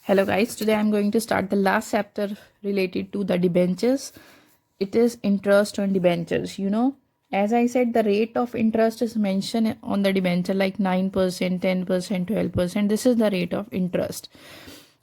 Hello guys, today I'm going to start the last chapter related to the debentures. It is interest on debentures. As I said, the rate of interest is mentioned on the debenture like 9%, 10%, 12%. This is the rate of interest.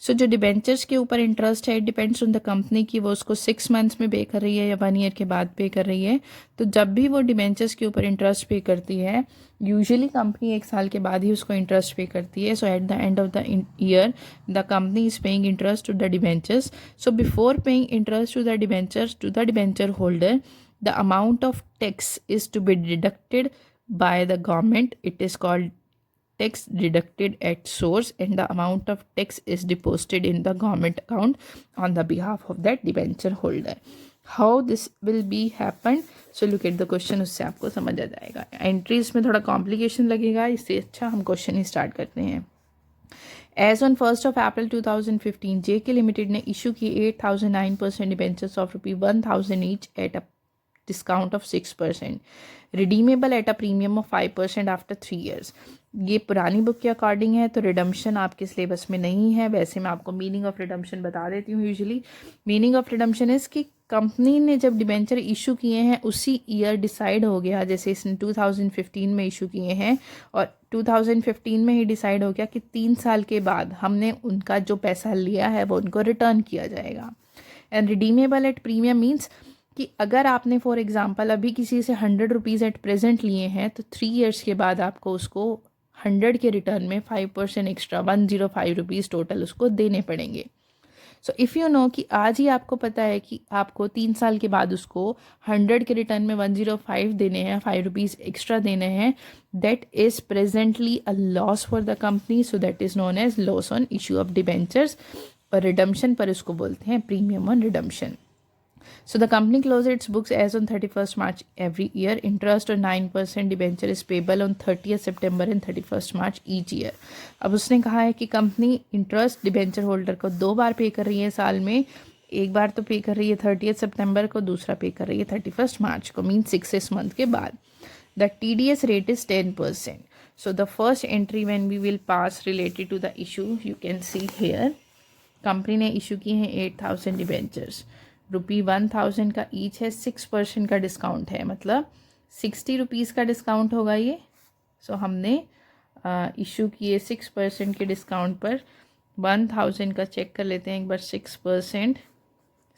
सो जो debentures के ऊपर interest है, it depends on the company कि वो उसको 6 months में पे कर रही है या 1 ईयर के बाद पे कर रही है. तो जब भी वो डिबेंचर्स के ऊपर इंटरेस्ट पे करती है, यूजुअली कंपनी 1 साल के बाद ही उसको इंटरेस्ट पे करती है. So at the end of the year the company is paying interest to the debentures. So before paying interest to the debentures to the debenture holder, the amount of tax is to be deducted by the government. It is called tax deducted at source, and the amount of tax is deposited in the government account on the behalf of that debenture holder. How this will be happen? So look at the question, उससे आपको समझ आ जाएगा. Entries में थोड़ा complication लगेगा, इससे अच्छा हम क्वेश्चन ही स्टार्ट करते हैं. As on 1st of April 2015, JK Limited ने इशू की 8,009% debentures of ₹1,000 each at a discount of 6%, redeemable at a premium of 5% after 3 years. ये पुरानी बुक के अकॉर्डिंग है, तो रिडम्पशन आपके सिलेबस में नहीं है. वैसे मैं आपको मीनिंग ऑफ रिडम्पशन बता देती हूँ. Usually meaning of redemption is कि कंपनी ने जब डिबेंचर इशू किए हैं उसी ईयर डिसाइड हो गया, जैसे इसने 2015 में इशू किए हैं और 2015 में ही डिसाइड हो गया कि 3 साल के बाद हमने उनका जो पैसा लिया है वो उनको रिटर्न किया जाएगा. And redeemable at premium means कि अगर आपने फॉर एग्जांपल अभी किसी से 100 रुपीज़ एट प्रेजेंट लिए हैं, तो 3 इयर्स के बाद आपको उसको 100 के रिटर्न में 5% एक्स्ट्रा 105 रुपीज़ टोटल उसको देने पड़ेंगे. सो इफ़ यू नो कि आज ही आपको पता है कि आपको 3 साल के बाद उसको 100 के रिटर्न में 105 देने हैं, 5 रुपीज़ एक्स्ट्रा देने हैं, that is presently a loss for the company. So that is known as loss on issue of debentures. और रिडम्पशन पर उसको बोलते हैं premium on redemption. So the company closes its books as on 31st March every year. Interest on 9% debenture is payable on 30th September and 31st March each year. अब उसने कहा है कि कंपनी इंटरेस्ट डिबेंचर होल्डर को 2 बार पे कर रही है साल में. एक बार तो पे कर रही है 30th सितंबर को, दूसरा पे कर रही है 31st मार्च को, मीन 6 मंथ के बाद. The TDS rate is 10%. So the first entry when we will pass related to the issue, you can see here. Company ने इशू किए हैं 8,000 डिबेंचर्स. ₹1,000 का ईच है. 6% का डिस्काउंट है, मतलब 60 रुपीज़ का डिस्काउंट होगा ये. सो हमने इशू किए 6% के डिस्काउंट पर. 1,000 का चेक कर लेते हैं एक बार. 6%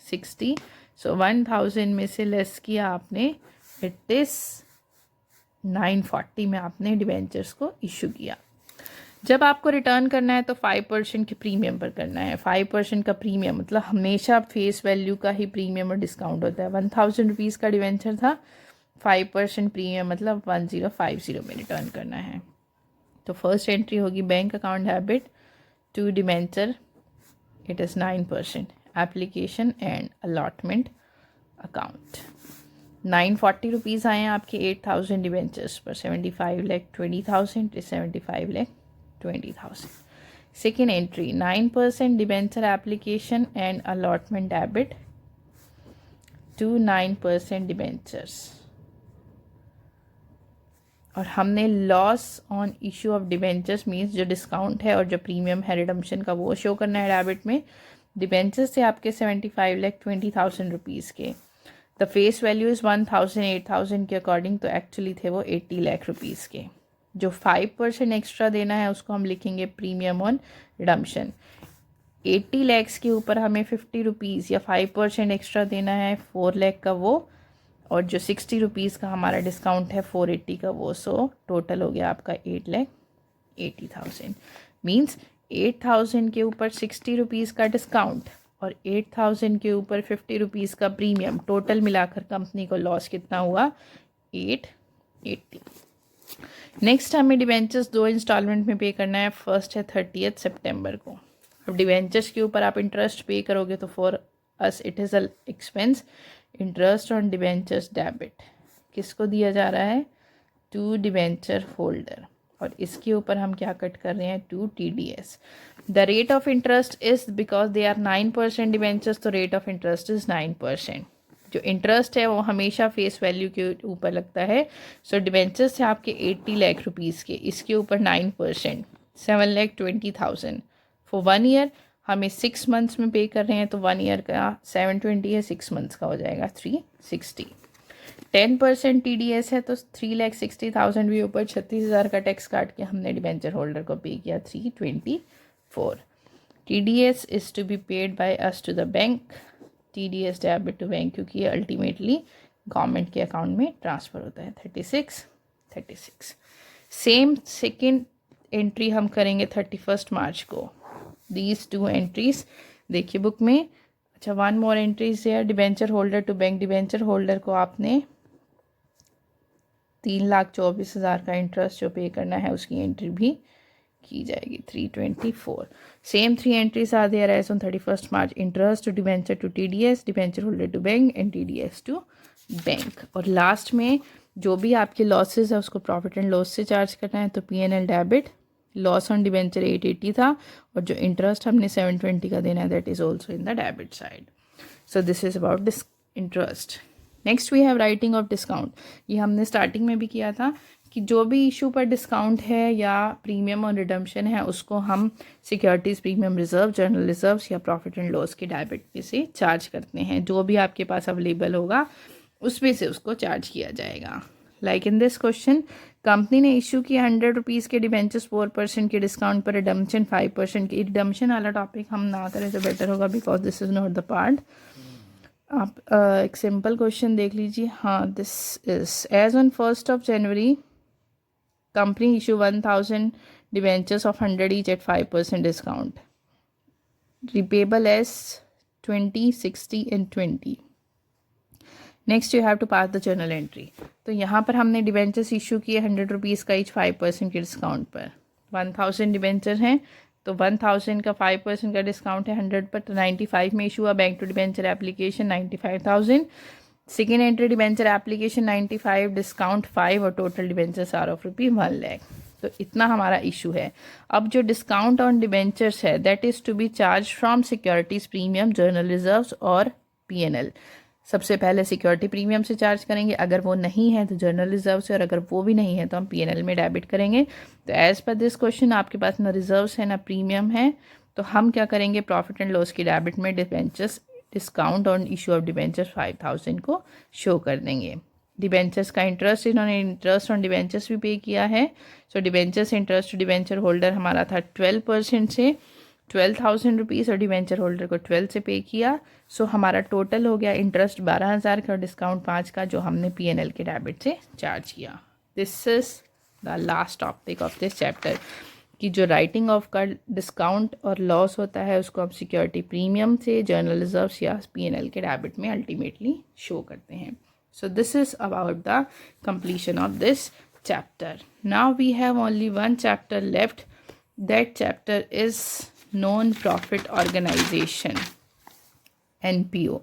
60. सो 1,000 में से लेस किया आपने, इट इज़ 940 में आपने डिबेंचर्स को इशू किया. जब आपको रिटर्न करना है तो 5% के प्रीमियम पर करना है. 5% का प्रीमियम मतलब हमेशा फेस वैल्यू का ही प्रीमियम और डिस्काउंट होता है. 1,000 रुपीज़ का डिवेंचर था, 5% प्रीमियम मतलब 1050 में रिटर्न करना है. तो फर्स्ट एंट्री होगी bank account debit to debenture, it is 9%. Application and allotment account. 940 rupees आए हैं आपके 8,000 डिवेंचर्स पर. 75,20,000 is 75,20,000. Second entry, 9% debenture application and allotment debit to 9% debentures. और हमने loss on issue of debentures means जो discount है और जो प्रीमियम है रिडम्पशन का वो शो करना है डेबिट में. डिबेंचर्स से आपके 75,20,000 रुपीज़ के. द फेस वैल्यू इज़ 1,000 8,000 के अकॉर्डिंग, तो एक्चुअली थे वो 80 लाख रुपीज़ के. जो 5% एक्स्ट्रा देना है उसको हम लिखेंगे प्रीमियम ऑन रिडम्पशन. 80 लैक्स के ऊपर हमें 50 रुपीज़ या 5% एक्स्ट्रा देना है, 4 लाख का वो. और जो 60 रुपीज़ का हमारा डिस्काउंट है 480 का वो. सो टोटल हो गया आपका 8,80,000. मीन्स 8,000 के ऊपर 60 रुपीज़ का डिस्काउंट और 8,000 के ऊपर 50 रुपीज़ का प्रीमियम, टोटल मिलाकर कंपनी को लॉस कितना हुआ? 880. नेक्स्ट हमें डिवेंचर्स 2 इंस्टॉलमेंट में पे करना है. फर्स्ट है 30th सितंबर को. अब डिवेंचर्स के ऊपर आप इंटरेस्ट पे करोगे तो for us it is a expense. Interest on debentures debit किसको दिया जा रहा है? To debenture holder. और इसके ऊपर हम क्या कट कर रहे हैं? To TDS. The rate of interest is because they are 9% debentures, तो रेट ऑफ इंटरेस्ट इज़ 9%. जो इंटरेस्ट है वो हमेशा फेस वैल्यू के ऊपर लगता है. सो डिबेंचर्स थे आपके 80 लाख रुपीज़ के, इसके ऊपर 9% 7,20,000 फॉर 1 ईयर. हमें 6 मंथ्स में पे कर रहे हैं, तो 1 ईयर का 720 है, 6 मंथ्स का हो जाएगा 360। 10% TDS है तो 3,60,000 भी ऊपर 36,000 का टैक्स काट के हमने डिबेंचर होल्डर को पे किया 324। TDS is to be paid by us to the bank, TDS debit to bank, क्योंकि ये अल्टीमेटली गवर्नमेंट के अकाउंट में ट्रांसफ़र होता है। 36। सेम सेकेंड एंट्री हम करेंगे 31 मार्च को। दीज 2 एंट्रीज देखिए बुक में। अच्छा, 1 मोर एंट्रीज है, debenture holder to bank. Debenture holder को आपने 3,24,000 का इंटरेस्ट जो पे करना है उसकी एंट्री भी की जाएगी 324। Same 3 entries are there as on 31 March. Interest to debenture to TDS, debenture holder to bank and TDS to bank. और लास्ट में जो भी आपके लॉसेस है उसको प्रॉफिट एंड लॉस से चार्ज करना है, तो P&L debit. Loss on debenture 880 था और जो इंटरेस्ट हमने 720 का देना है that is also in the debit side. So this is about this interest. Next we have writing off discount. ये हमने स्टार्टिंग में भी किया था कि जो भी इशू पर डिस्काउंट है या प्रीमियम और रिडम्पशन है उसको हम securities premium reserve, journal reserves या प्रॉफिट एंड लॉस के डेबिट में से चार्ज करते हैं। जो भी आपके पास अवेलेबल होगा उसमें से उसको चार्ज किया जाएगा। Like in this question, company ने इशू किया 100 रुपीज़ के डिबेंचर्स 4% के डिस्काउंट पर, रिडम्पशन 5% की। रिडम्पशन वाला टॉपिक हम ना करें तो बेटर होगा because this is not the part. आप एक सिंपल क्वेश्चन देख लीजिए। हाँ, this is as on 1 January company issue 1000 debentures of 100 each at 5% discount, repayable as 20, 60 and 20। Next you have to pass the journal entry. तो यहाँ पर हमने debentures issue किए 100 रुपीज़ का ईच 5% के डिस्काउंट पर। 1000 डिबेंचर हैं तो 1000 का 5% का डिस्काउंट है 100 पर, तो 95 में इशू हुआ bank to debenture application 95,000। Second entry debenture application 95, discount 5 और total debentures are of rupee 1 lakh. तो इतना हमारा इशू है। अब जो डिस्काउंट ऑन डिबेंचर्स है that is to be charge from securities premium, general reserves और P&L। सबसे पहले सिक्योरिटी प्रीमियम से चार्ज करेंगे, अगर वो नहीं है तो जर्नल रिजर्व से, और अगर वो भी नहीं है तो हम P&L में डेबिट करेंगे। तो एज़ पर दिस क्वेश्चन आपके पास ना रिजर्व्स है ना प्रीमियम है, तो हम क्या करेंगे, प्रॉफिट एंड लॉस की डेबिट में debentures discount on issue of debentures 5000 को शो कर देंगे। डिबेंचर्स का इंटरेस्ट, इन्होंने इंटरेस्ट ऑन डिबेंचर्स भी पे किया है। सो डिबेंचर्स इंटरेस्ट डिबेंचर होल्डर हमारा था 12% से 12,000 रुपीज़ और डिबेंचर होल्डर को 12 से पे किया। सो हमारा टोटल हो गया इंटरेस्ट 12,000 का और डिस्काउंट 5 का जो हमने P&L के डेबिट से चार्ज किया। This is the last topic of this chapter कि जो राइटिंग ऑफ का डिस्काउंट और लॉस होता है उसको हम सिक्योरिटी प्रीमियम से, जर्नल रिजर्व्स या P&L के डेबिट में अल्टीमेटली शो करते हैं। सो this is about the completion of this chapter. Now we have only one chapter left. That chapter is non-profit organization, NPO.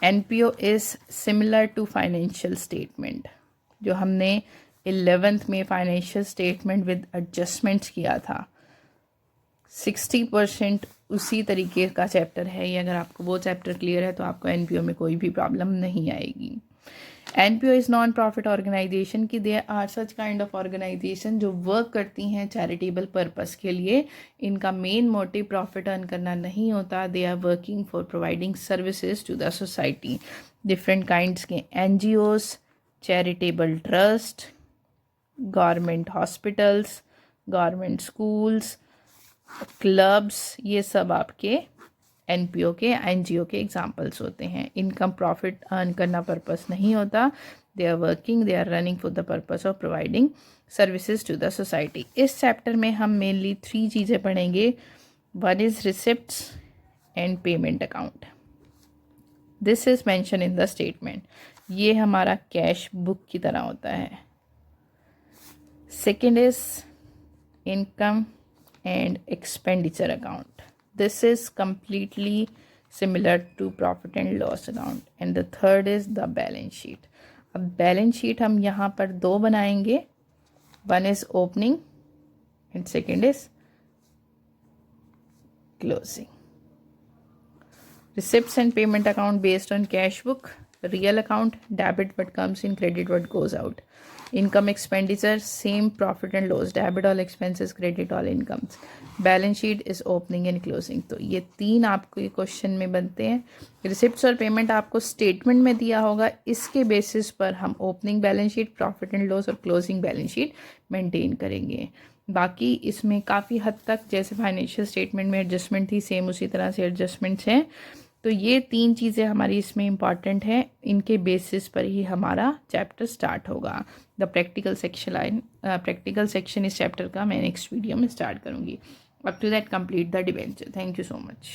NPO is similar to financial statement, जो हमने 11th में financial statement with adjustments किया था। 60% उसी तरीके का chapter है ये। अगर आपको वो चैप्टर क्लियर है तो आपको NPO में कोई भी प्रॉब्लम नहीं आएगी। NPO is non profit organization की there are such kind of organization जो वर्क करती हैं चैरिटेबल पर्पस के लिए। इनका मेन मोटिव प्रॉफिट अर्न करना नहीं होता। They are working for providing services to the society. Different kinds के NGOs, charitable trust, government hospitals, government schools, clubs, ये सब आपके NPO के, NGO के एग्जाम्पल्स होते हैं। इनकम प्रॉफिट अर्न करना पर्पस नहीं होता। They are working, they are running for the purpose of providing services to the society. इस चैप्टर में हम मेनली 3 चीज़ें पढ़ेंगे। One is receipts and payment account. This is mention in the statement. ये हमारा कैश बुक की तरह होता है। Second is income and expenditure account. This is completely similar to profit and loss account. And the third is the balance sheet. अब balance sheet हम यहाँ पर 2 बनाएंगे। One is opening and second is closing. Receipts and payment account based on cash book, real account, debit what comes in, credit what goes out. Income expenditure same, profit and loss, debit all expenses, credit all incomes, balance sheet is opening and closing. तो ये 3 आपको ये question में बनते हैं। Receipts और payment आपको statement में दिया होगा, इसके बेसिस पर हम opening balance sheet, profit and loss और क्लोजिंग बैलेंस शीट मेंटेन करेंगे। बाकी इसमें काफ़ी हद तक जैसे फाइनेंशियल स्टेटमेंट में एडजस्टमेंट थी, सेम उसी तरह से एडजस्टमेंट्स हैं। तो ये 3 चीज़ें हमारी इसमें इंपॉर्टेंट हैं, इनके बेसिस पर ही हमारा चैप्टर स्टार्ट होगा। द प्रैक्टिकल सेक्शन इस चैप्टर का मैं नेक्स्ट वीडियो में स्टार्ट करूँगी। Up to that complete the debenture. Thank you so much.